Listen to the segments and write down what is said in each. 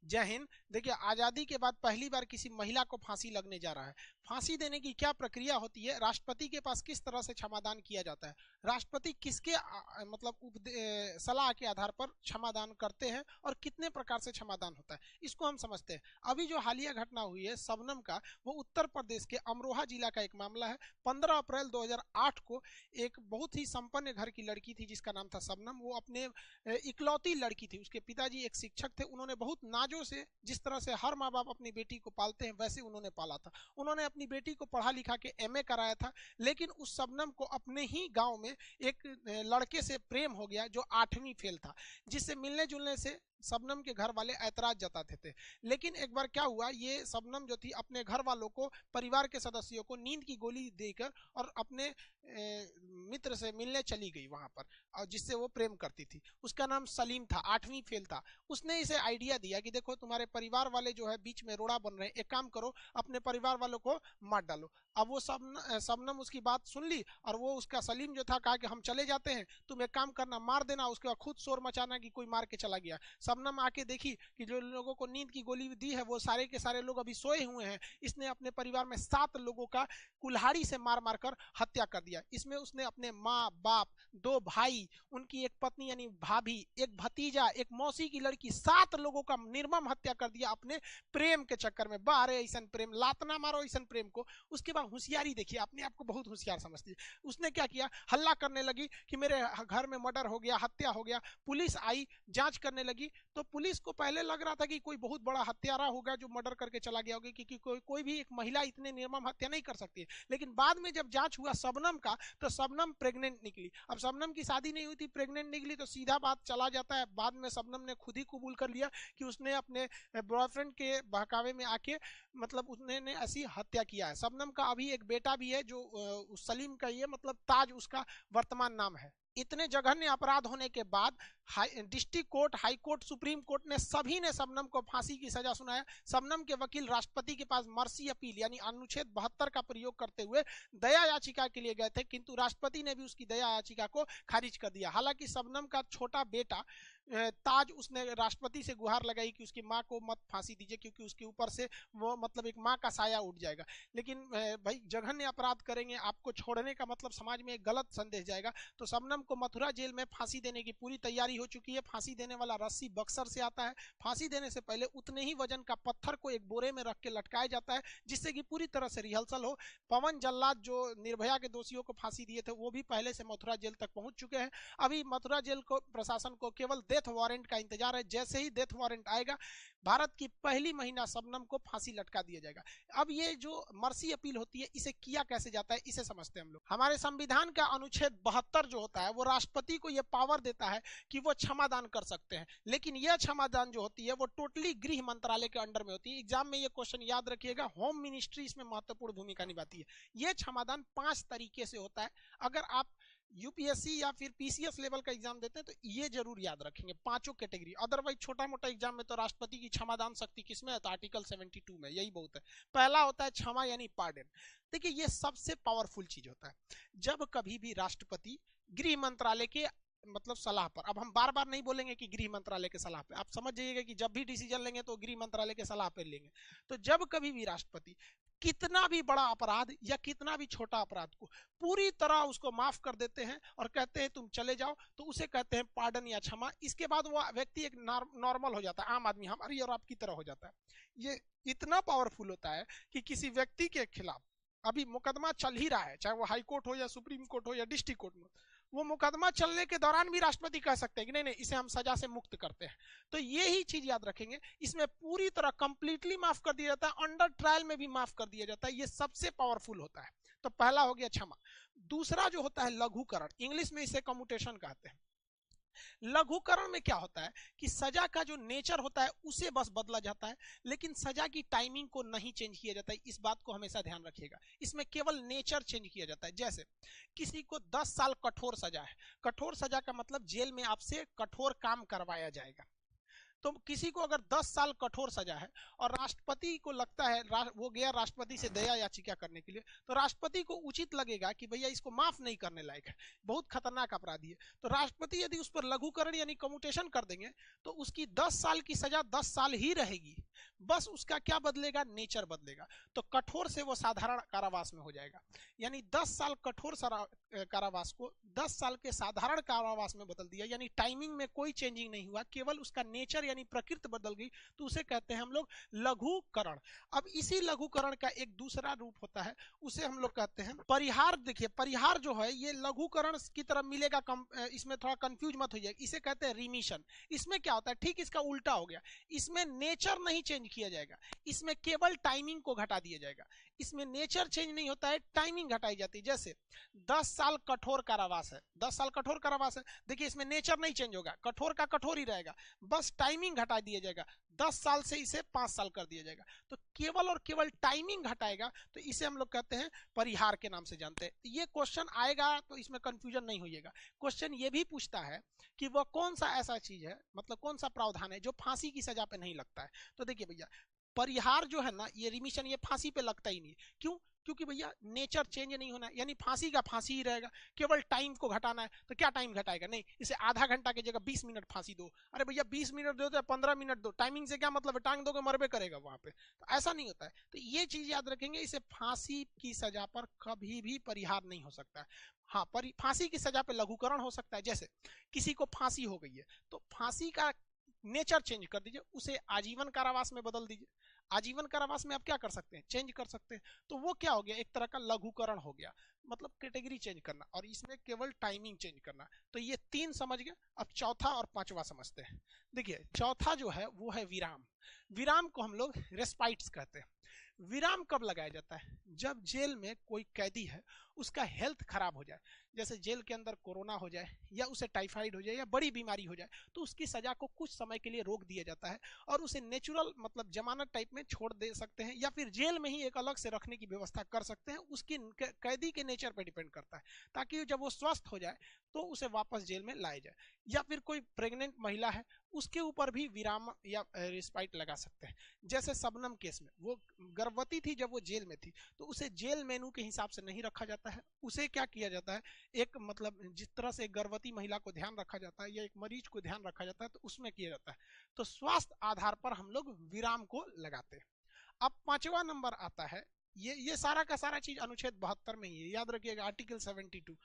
जय हिंद। देखिए, आजादी के बाद पहली बार किसी महिला को फांसी लगने जा रहा है। फांसी देने की क्या प्रक्रिया होती है, राष्ट्रपति के पास किस तरह से क्षमादान किया जाता है, राष्ट्रपति किसके मतलब सलाह के आधार पर क्षमादान करते हैं और कितने प्रकार से क्षमादान होता है, इसको हम समझते हैं। अभी जो हालिया घटना हुई है शबनम का, वो उत्तर प्रदेश के अमरोहा जिला का एक मामला है। 15 अप्रैल 2008 को एक बहुत ही संपन्न घर की लड़की थी जिसका नाम था शबनम। वो अपने इकलौती लड़की थी, उसके पिताजी एक शिक्षक थे। उन्होंने बहुत नाजों से, जिस तरह से हर माँ बाप अपनी बेटी को पालते हैं, वैसे उन्होंने पाला था। उन्होंने अपनी बेटी को पढ़ा लिखा के एमए कराया था। लेकिन उस शबनम को अपने ही गांव में एक लड़के से प्रेम हो गया जो 8वीं फेल था, जिससे मिलने जुलने से शबनम के घर वाले ऐतराज जताते थे। लेकिन एक बार क्या हुआ, ये शबनम जो थी अपने घर वालों को, परिवार के सदस्यों को नींद की गोली देकर और अपने मित्र से मिलने चली गई वहां पर, और जिससे वो प्रेम करती थी। उसका नाम सलीम था, 8वीं फेल था। उसने इसे आइडिया दिया कि देखो तुम्हारे परिवार वाले जो है बीच में रोड़ा बन रहे हैं, एक काम करो अपने परिवार वालों को मार डालो। अब वो शबनम उसकी बात सुन ली और वो उसका सलीम जो था कहा कि हम चले जाते हैं, तुम एक काम करना मार देना। उसके बाद खुद शोर मचाना कि कोई मार के चला गया। शबनम आके देखी कि जो लोगों को नींद की गोली दी है वो सारे के सारे लोग अभी सोए हुए हैं। इसने अपने परिवार में 7 लोगों का कुल्हाड़ी से मार मार कर हत्या कर दिया। इसमें उसने अपने माँ बाप, 2 भाई, उनकी एक पत्नी यानी भाभी, एक भतीजा, एक मौसी की लड़की, 7 लोगों का निर्मम हत्या कर दिया अपने प्रेम के चक्कर में। बारे ऐसा प्रेम, लातना मारो ऐसा प्रेम को। उसके बाद होशियारी देखिए, अपने आप को बहुत होशियार समझती है। उसने क्या किया, हल्ला करने लगी कि मेरे घर में मर्डर हो गया, हत्या हो गया। पुलिस आई, जांच करने लगी। तो पुलिस को पहले लग रहा था कि कोई बहुत बड़ा हत्यारा होगा जो मर्डर करके चला गया होगा, क्योंकि कोई भी एक महिला इतने निर्मम हत्या नहीं कर सकती है। लेकिन बाद में जब जांच हुआ शबनम का, तो शबनम प्रेग्नेंट निकली। अब शबनम की शादी नहीं हुई थी, प्रेग्नेंट निकली तो सीधा बात चला जाता है। बाद में शबनम ने खुद ही कबूल कर लिया कि उसने अपने बॉयफ्रेंड के बहकावे में आके मतलब उसने ऐसी हत्या किया है। शबनम का अभी एक बेटा भी है जो सलीम का, ये मतलब ताज उसका वर्तमान नाम है। इतने जघन्य अपराध होने के बाद district court, high court, supreme court ने सभी ने शबनम को फांसी की सजा सुनाया। शबनम के वकील राष्ट्रपति के पास मर्सी अपील यानी अनुच्छेद 72 का प्रयोग करते हुए दया याचिका के लिए गए थे, किंतु राष्ट्रपति ने भी उसकी दया याचिका को खारिज कर दिया। हालांकि शबनम का छोटा बेटा ताज, उसने राष्ट्रपति से गुहार लगाई कि उसकी मां को मत फांसी दीजिए, क्योंकि उसके ऊपर से वो मतलब एक मां का साया उठ जाएगा। लेकिन भाई जघन्य अपराध करेंगे, आपको छोड़ने का मतलब समाज में एक गलत संदेश जाएगा। तो शबनम को मथुरा जेल में फांसी देने की पूरी तैयारी हो चुकी है। फांसी देने वाला रस्सी बक्सर से आता है। फांसी देने से पहले उतने ही वजन का पत्थर को एक बोरे में रख के लटकाया जाता है, जिससे कि पूरी तरह से रिहर्सल हो। पवन जल्लाद जो निर्भया के दोषियों को फांसी दिए थे, वो भी पहले से मथुरा जेल तक पहुंच चुके हैं। अभी मथुरा जेल को, प्रशासन को केवल डेथ वारंट का इंतजार है। जैसे ही डेथ वारंट आएगा, भारत की पहली महिला शबनम को फांसी लटका दिया जाएगा। अब ये जो मर्सी अपील होती है, इसे किया कैसे जाता है, इसे समझते हैं हम लोग। हमारे संविधान का अनुच्छेद 72 जो होता है, वो राष्ट्रपति को यह पावर देता है कि वो क्षमादान कर सकते हैं। लेकिन यह क्षमादान जो होती है वो टोटली गृह मंत्रालय के अंडर में होती है। एग्जाम में ये क्वेश्चन याद रखिएगा, होम मिनिस्ट्री इसमें महत्वपूर्ण भूमिका निभाती है। यह क्षमादान 5 तरीके से होता है। अगर आप यूपीएससी या फिर पीसीएस लेवल का एग्जाम देते हैं तो ये जरूर याद रखेंगे, 5 कैटेगरी। अदरवाइज छोटा मोटा एग्जाम में तो राष्ट्रपति की क्षमादान शक्ति किसमें है, तो आर्टिकल 72 में, यही बहुत है। पहला होता है क्षमा यानी पार्डन। देखिए, ये सबसे पावरफुल चीज होता है। जब कभी भी राष्ट्रपति गृह मंत्रालय के मतलब सलाह पर, अब हम बार बार नहीं बोलेंगे कि गृह मंत्रालय के सलाह पे, आप समझ जाइएगा कि जब भी डिसीजन लेंगे तो गृह मंत्रालय के सलाह पर लेंगे। तो जब कभी भी राष्ट्रपति कितना भी बड़ा अपराध या कितना भी छोटा अपराध को पूरी तरह उसको माफ कर देते हैं और कहते हैं तुम चले जाओ, तो उसे कहते हैं पार्डन या क्षमा। इसके बाद वो व्यक्ति एक नॉर्मल हो जाता है, आम आदमी हमारी और आपकी तरह हो जाता है। ये इतना पावरफुल होता है कि किसी व्यक्ति के खिलाफ अभी मुकदमा चल ही रहा है, चाहे वो हाई कोर्ट हो या सुप्रीम कोर्ट हो या डिस्ट्रिक्ट कोर्ट में, वो मुकदमा चलने के दौरान भी राष्ट्रपति कह सकते हैं कि नहीं नहीं, इसे हम सजा से मुक्त करते हैं। तो ये ही चीज याद रखेंगे, इसमें पूरी तरह कंप्लीटली माफ कर दिया जाता है, अंडर ट्रायल में भी माफ कर दिया जाता है। ये सबसे पावरफुल होता है। तो पहला हो गया क्षमा। दूसरा जो होता है लघुकरण, इंग्लिश में इसे कम्यूटेशन कहते हैं। लघुकरण में क्या होता है कि सजा का जो नेचर होता है उसे बस बदला जाता है, लेकिन सजा की टाइमिंग को नहीं चेंज किया जाता है। इस बात को हमेशा ध्यान रखिएगा, इसमें केवल नेचर चेंज किया जाता है। जैसे किसी को 10 साल कठोर सजा है, कठोर सजा का मतलब जेल में आपसे कठोर काम करवाया जाएगा। तो किसी को अगर 10 साल कठोर सजा है और राष्ट्रपति को लगता है वो गया राष्ट्रपति से दया याचिका करने के लिए, तो राष्ट्रपति को उचित लगेगा कि भैया इसको माफ नहीं करने लायक है, बहुत खतरनाक अपराधी है, तो राष्ट्रपति यदि उस पर लघुकरण यानी कम्यूटेशन कर देंगे तो उसकी 10 साल की सजा 10 साल ही रहेगी, बस उसका क्या बदलेगा, नेचर बदलेगा। तो कठोर से वो साधारण कारावास में हो जाएगा, यानी 10 साल कठोर कारावास को 10 साल के साधारण कारावास में बदल दिया, यानी टाइमिंग में कोई चेंजिंग नहीं हुआ, केवल उसका नेचर यानी प्रकृति बदल गई, तो उसे कहते हैं हम लोग लघुकरण। अब इसी लघुकरण का एक दूसरा रूप होता है, उसे हम लोग कहते हैं परिहार। देखिए परिहार जो है ये लघुकरण की तरफ मिलेगा, इसमें थोड़ा कंफ्यूज मत हो जाएगा, इसे कहते हैं रिमिशन। इसमें क्या होता है, ठीक इसका उल्टा हो गया, इसमें नेचर नहीं चेंज किया जाएगा, इसमें केवल टाइमिंग को घटा दिया जाएगा, इसमें नेचर चेंज नहीं होता है, टाइमिंग घटाई जाती है। जैसे 10 साल कठोर कारावास है, 10 साल कठोर कारावास है, देखिए इसमें नेचर नहीं चेंज होगा, कठोर का कठोर ही रहेगा, बस टाइमिंग घटा दिया जाएगा, 10 साल से इसे 5 साल कर दिया जाएगा, तो केवल और केवल टाइमिंग घटाएगा, तो इसे हम लोग कहते हैं परिहार के नाम से जानते हैं। ये क्वेश्चन आएगा तो इसमें कंफ्यूजन नहीं होइएगा। क्वेश्चन ये भी पूछता है कि वह कौन सा ऐसा चीज है, मतलब कौन सा प्रावधान है जो फांसी की सजा पे नहीं लगता है। तो देखिए भैया परिहार जो है ना, ये रिमिशन, ये फांसी पे लगता ही नहीं है। क्यों? क्योंकि भैया नेचर चेंज नहीं होना है, यानी फांसी का फांसी ही रहेगा, केवल टाइम को घटाना है। तो क्या टाइम घटाएगा, नहीं, इसे आधा घंटा की जगह 20 मिनट फांसी दो। अरे भैया 20 मिनट दो तो 15 मिनट दो, टाइमिंग से क्या मतलब है, टांग दोगे मरबे करेगा वहां पे, तो ऐसा नहीं होता है। तो ये चीज याद रखेंगे, इसे फांसी की सजा पर कभी भी परिहार नहीं हो सकता है। हाँ, फांसी की सजा पे लघुकरण हो सकता है। जैसे किसी को फांसी हो गई है तो फांसी का नेचर चेंज कर दीजिए, उसे आजीवन कारावास में बदल दीजिए। आजीवन कारावास में आप क्या कर सकते हैं, चेंज कर सकते हैं, तो वो क्या हो गया, एक तरह का लघुकरण हो गया, मतलब कैटेगरी चेंज करना, और इसमें केवल टाइमिंग चेंज करना। तो ये 3 समझ गए। अब चौथा और 5वां समझते हैं। देखिए चौथा जो है वो है विराम। विराम को हम लोग रेस्पाइट्स कहते हैं। विराम कब लगाया जाता है, जब जेल में कोई कैदी है उसका हेल्थ खराब हो जाए, जैसे जेल के अंदर कोरोना हो जाए या उसे टाइफाइड हो जाए या बड़ी बीमारी हो जाए, तो उसकी सजा को कुछ समय के लिए रोक दिया जाता है और उसे नेचुरल मतलब जमानत टाइप में छोड़ दे सकते हैं, या फिर जेल में ही एक अलग से रखने की व्यवस्था कर सकते हैं। उसकी कैदी के नेचर पर डिपेंड करता है, ताकि जब वो स्वस्थ हो जाए तो उसे वापस जेल में लाया जाए। या फिर कोई प्रेग्नेंट महिला है उसके ऊपर भी विराम या रिस्पाइट लगा सकते हैं। जैसे शबनम केस में वो गर्भवती थी जब वो जेल में थी, तो उसे जेल मेनू के हिसाब से नहीं रखा जाता है। उसे क्या किया जाता है, एक मतलब जिस तरह से गर्भवती महिला को ध्यान रखा जाता है या एक मरीज को ध्यान रखा जाता है, तो उसमें किया जाता है। तो स्वास्थ्य आधार पर हम लोग विराम को लगाते हैं। अब 5वां नंबर आता है, ये सारा का सारा चीज अनुच्छेद 72 में ही है, याद रखिएगा, आर्टिकल 72।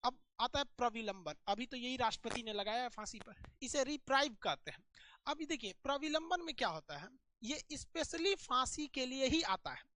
अब आता है प्रविलंबन। अभी तो यही राष्ट्रपति ने लगाया है फांसी पर, इसे रिप्राइव कहते हैं। अभी देखिए प्रविलंबन में क्या होता है, ये स्पेशली फांसी के लिए ही आता है।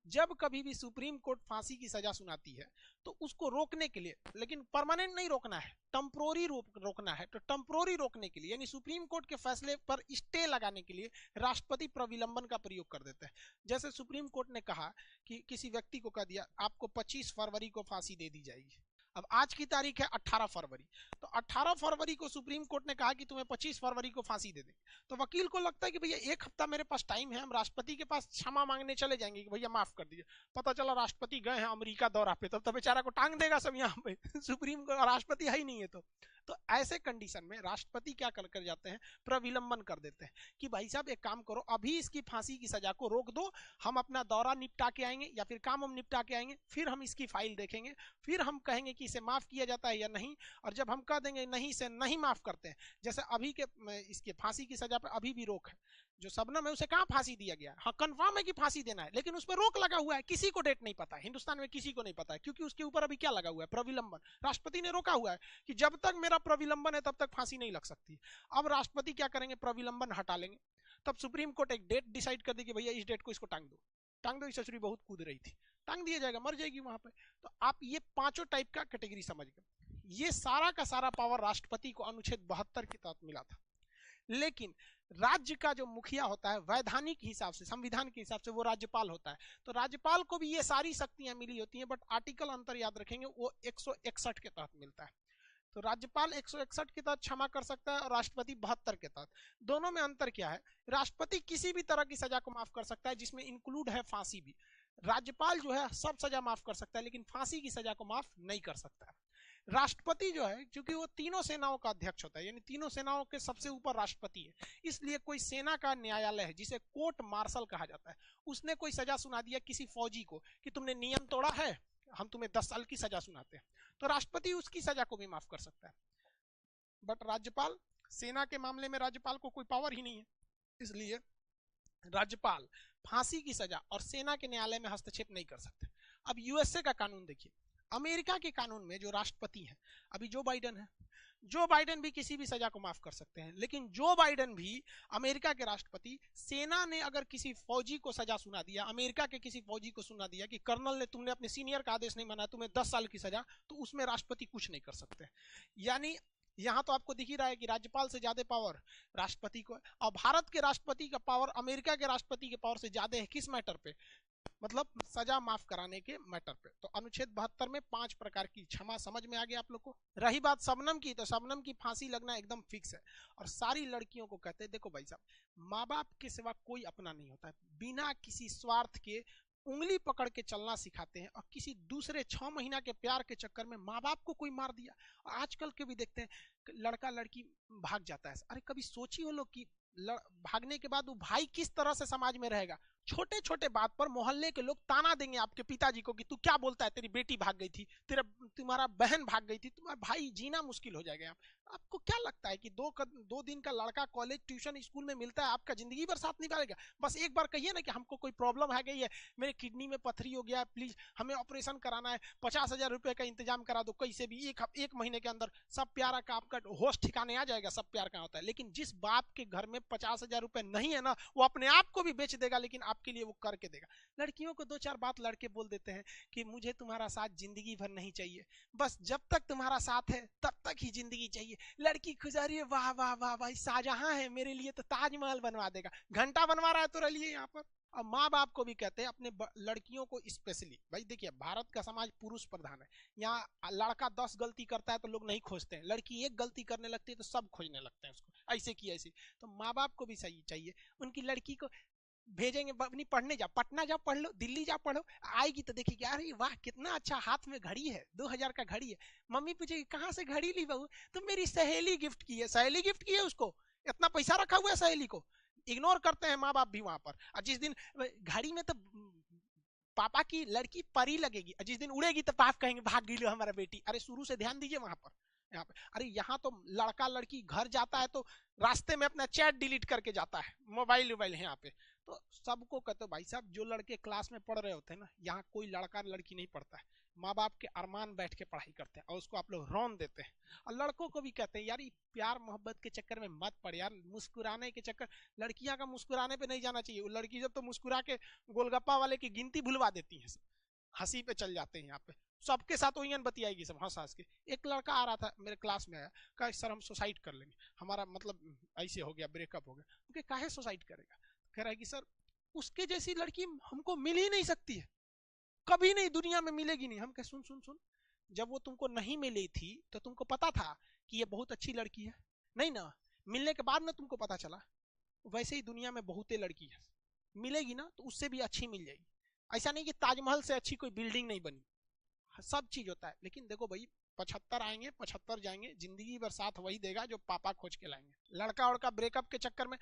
जब कभी भी सुप्रीम कोर्ट फांसी की सजा सुनाती है तो उसको रोकने के लिए, लेकिन परमानेंट नहीं रोकना है, टेम्पोररी रोकना है, तो टेम्पोररी रोकने के लिए यानी सुप्रीम कोर्ट के फैसले पर स्टे लगाने के लिए राष्ट्रपति प्रविलंबन का प्रयोग कर देते हैं। जैसे सुप्रीम कोर्ट ने कहा कि किसी व्यक्ति को कह दिया आपको 25 फरवरी को फांसी दे दी जाएगी। अब आज की तारीख है 18 फरवरी, तो 18 फरवरी को सुप्रीम कोर्ट ने कहा कि तुम्हें 25 फरवरी को फांसी दे देंगे। तो वकील को लगता है कि भैया 1 हफ्ता मेरे पास टाइम है, हम राष्ट्रपति के पास क्षमा मांगने चले जाएंगे कि भैया माफ कर दीजिए। पता चला राष्ट्रपति गए हैं अमेरिका दौरा पे, तब तो बेचारा को टांग देगा सब यहाँ पे सुप्रीम कोर्ट राष्ट्रपति है ही नहीं है। तो ऐसे कंडीशन में राष्ट्रपति क्या कर जाते हैं, प्रविलंबन कर देते हैं कि भाई साहब एक काम करो, अभी इसकी फांसी की सजा को रोक दो, हम अपना दौरा निपटा के आएंगे या फिर काम हम निपटा के आएंगे, फिर हम इसकी फाइल देखेंगे, फिर हम कहेंगे कि इसे माफ किया जाता है या नहीं। और जब हम कह देंगे नहीं, इसे नहीं माफ करते हैं, जैसे अभी के इसके फांसी की सजा पर अभी भी रोक है, जो शबनम है उसे कहां फांसी दिया गया, हाँ कंफर्म है कि फांसी देना है, लेकिन उस पर रोक लगा हुआ है, किसी को डेट नहीं पता है, हिंदुस्तान में किसी को नहीं पता है, क्योंकि उसके ऊपर अभी क्या लगा हुआ है, प्रविलंबन। राष्ट्रपति ने रोका हुआ है कि जब तक मेरा प्रविलंबन है तब तक फांसी नहीं लग सकती। अब राष्ट्रपति क्या करेंगे, प्रविलंबन हटा लेंगे, तब सुप्रीम कोर्ट एक डेट डिसाइड कर देगी, भैया इस डेट को इसको टांग दो, टांग दो, ससुरी बहुत कूद रही थी, टांग दिया जाएगा, मर जाएगी वहां पे। तो आप ये 5 टाइप का कैटेगरी समझ गए। ये सारा का सारा पावर राष्ट्रपति को अनुच्छेद 72 के तहत मिला था। लेकिन राज्य का जो मुखिया होता है वैधानिक हिसाब से, संविधान के हिसाब से, वो राज्यपाल होता है। तो राज्यपाल को भी ये सारी शक्तियां मिली होती हैं, बट आर्टिकल अंतर याद रखेंगे, वो 161 के तहत मिलता है। तो राज्यपाल 161 के तहत क्षमा कर सकता है और राष्ट्रपति 72 के तहत। दोनों में अंतर क्या है, राष्ट्रपति किसी भी तरह की सजा को माफ कर सकता है जिसमें इंक्लूड है फांसी भी। राज्यपाल जो है सब सजा माफ कर सकता है, लेकिन फांसी की सजा को माफ नहीं कर सकता है। राष्ट्रपति जो है, क्योंकि वो तीनों सेनाओं का अध्यक्ष होता है, यानी तीनों सेनाओं के सबसे ऊपर राष्ट्रपति है, इसलिए कोई सेना का न्यायालय है जिसे कोर्ट मार्शल कहा जाता है, उसने कोई सजा सुना दिया किसी फौजी को कि तुमने नियम तोड़ा है, हम तुम्हें 10 साल की सजा सुनाते हैं, तो राष्ट्रपति उसकी सजा को भी माफ कर सकता है। बट राज्यपाल, सेना के मामले में राज्यपाल को कोई पावर ही नहीं है, इसलिए राज्यपाल फांसी की सजा और सेना के न्यायालय में हस्तक्षेप नहीं कर सकते। अब यूएसए का कानून देखिए, अमेरिका के कानून में जो राष्ट्रपति है, अभी जो बाइडेन है, जो बाइडेन भी किसी भी सजा को माफ कर सकते हैं, लेकिन जो बाइडेन भी अमेरिका के राष्ट्रपति, सेना ने अगर किसी फौजी को सजा सुना दिया, अमेरिका के किसी फौजी को सुना दिया कि कर्नल ने, तुमने अपने सीनियर का आदेश नहीं माना, तुम्हें 10 साल की सजा, तो उसमें राष्ट्रपति कुछ नहीं कर सकते। यानी यहां तो आपको दिख ही रहा है कि राज्यपाल से ज्यादा पावर राष्ट्रपति को है, और भारत के राष्ट्रपति का पावर अमेरिका के राष्ट्रपति के पावर से ज्यादा है। किस मैटर पे? मतलब सजा माफ कराने के मैटर पे। तो अनुच्छेद 72 में 5 प्रकार की क्षमा समझ में आ गया आप लोग को। रही बात शबनम की, तो शबनम की फांसी लगना एकदम फिक्स है, और सारी लड़कियों को कहते हैं देखो भाई साहब, माँ बाप के सिवा कोई अपना नहीं होता है, बिना किसी स्वार्थ के उंगली पकड़ के चलना सिखाते हैं, और किसी दूसरे 6 महीना के प्यार के चक्कर में माँ बाप को कोई मार दिया। और आजकल के भी देखते हैं लड़का लड़की भाग जाता है, अरे कभी सोची हो लोग कि भागने के बाद वो भाई किस तरह से समाज में रहेगा? छोटे छोटे बात पर मोहल्ले के लोग ताना देंगे आपके पिताजी को कि तू क्या बोलता है, तेरी बेटी भाग गई थी, तुम्हारा बहन भाग गई थी, तुम्हारा भाई जीना मुश्किल हो जाएगा। आपको क्या लगता है कि दो दिन का लड़का कॉलेज ट्यूशन स्कूल में मिलता है, आपका जिंदगी भर साथ निभाएगा? बस एक बार कहिए ना कि हमको कोई प्रॉब्लम आ गई है, मेरे किडनी में पथरी हो गया है, प्लीज हमें ऑपरेशन कराना है, 50,000 रुपए का इंतजाम करा दो, कैसे भी एक महीने के अंदर सब प्यारा का आपका होश ठिकाने आ जाएगा, सब प्यार का होता है। लेकिन जिस बाप के घर में 50,000 रुपए नहीं है ना, वो अपने आप को भी बेच देगा, लेकिन आपके लिए वो करके देगा। लड़कियों को 2-4 बात लड़के बोल देते हैं कि मुझे तुम्हारा साथ जिंदगी भर नहीं चाहिए, बस जब तक तुम्हारा साथ है तब तक ही जिंदगी चाहिए। लड़की खुजा रही है, वाह वाह वाह भाई शाहजहां है मेरे लिए, तो ताजमहल बनवा देगा, घंटा बनवा रहा है तो रहिए यहाँ पर। और माँ बाप को भी कहते हैं अपने लड़कियों को स्पेशली, भाई देखिए भारत का समाज पुरुष प्रधान है, यहाँ लड़का 10 गलती करता है तो लोग नहीं खोजते हैं, लड़की एक गलती करने लगती है तो सब खोजने लगते हैं उसको, ऐसे की ऐसी। तो माँ बाप को भी सही चाहिए, उनकी लड़की को भेजेंगे अपनी पढ़ने, जा पटना जा पढ़ लो, दिल्ली जा पढ़ो, आएगी तो देखिए अरे वाह कितना अच्छा हाथ में घड़ी है, 2000 का घड़ी है। मम्मी पूछेगी कहाँ से घड़ी ली बहू? तो मेरी सहेली गिफ्ट की है। सहेली गिफ्ट की है उसको? इतना पैसा रखा हुआ है सहेली को? इग्नोर करते हैं माँ बाप भी वहां पर। और जिस दिन घड़ी में तो पापा की लड़की परी लगेगी, और जिस दिन उड़ेगी तो पाप कहेंगे भाग गई लो हमारा बेटी। अरे शुरू से ध्यान दीजिए वहां पर, यहाँ पे। अरे यहाँ तो लड़का लड़की घर जाता है तो रास्ते में अपना चैट डिलीट करके जाता है, मोबाइल है यहाँ पे। तो सबको कहते भाई साहब, जो लड़के क्लास में पढ़ रहे होते हैं ना, यहाँ कोई लड़का लड़की नहीं पढ़ता है, माँ बाप के अरमान बैठ के पढ़ाई करते हैं, और उसको आप लोग रौन देते हैं। और लड़कों को भी कहते हैं यार प्यार मोहब्बत के चक्कर में मत पड़ यार, मुस्कुराने के चक्कर, लड़कियां का मुस्कुराने पे नहीं जाना चाहिए। वो लड़की जब तो मुस्कुरा के गोलगप्पा वाले की गिनती भुलवा देती है, हंसी पे चल जाते हैं यहाँ पे, सबके साथ वही बतियाएगी सब हंस हंस के। एक लड़का आ रहा था मेरे क्लास में, आया, कहा सर हम सुसाइड कर लेंगे, हमारा मतलब ऐसे हो गया, ब्रेकअप हो गया। क्योंकि काहे सुसाइड करेगा? कह रहा है कि सर उसके जैसी लड़की हमको मिल ही नहीं सकती है, कभी नहीं, दुनिया में मिलेगी नहीं। हम कहे सुन सुन सुन, जब वो तुमको नहीं मिली थी तो तुमको पता था कि ये बहुत अच्छी लड़की है? नहीं ना, मिलने के बाद ना तुमको पता चला। वैसे ही दुनिया में बहुते लड़की है, मिलेगी ना तो उससे भी अच्छी मिल जाएगी। ऐसा नहीं कि ताजमहल से अच्छी कोई बिल्डिंग नहीं बनी, सब चीज होता है। लेकिन देखो भाई 75 आएंगे 75 जाएंगे, जिंदगी भर साथ वही देगा जो पापा खोज के लाएंगे। लड़का उड़का ब्रेकअप के चक्कर में,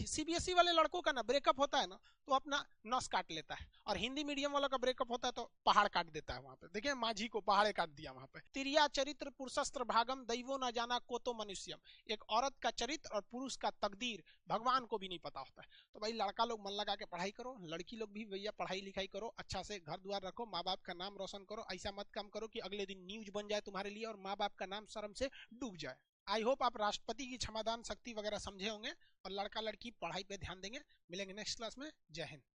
सीबीएसई वाले लड़कों का ना ब्रेकअप होता है ना तो अपना नस काट लेता है, और हिंदी मीडियम वालों का ब्रेकअप होता है तो पहाड़ काट देता है। वहां पे देखिए माझी को पहाड़े काट दिया वहां पे। तिरिया चरित्र पुरुषस्त्र भागम दैवो न जाना को तो मनुष्यम, एक औरत का चरित्र और पुरुष का तकदीर भगवान को भी नहीं पता होता है। तो भाई लड़का लोग मन लगा के पढ़ाई करो, लड़की लोग भी भैया पढ़ाई लिखाई करो, अच्छा से घर द्वार रखो, माँ बाप का नाम रोशन करो। ऐसा मत काम करो कि अगले दिन न्यूज बन जाए तुम्हारे लिए और माँ बाप का नाम शर्म से डूब जाए। आई होप आप राष्ट्रपति की क्षमादान शक्ति वगैरह समझे होंगे और लड़का लड़की पढ़ाई पे ध्यान देंगे। मिलेंगे नेक्स्ट क्लास में। जय हिंद।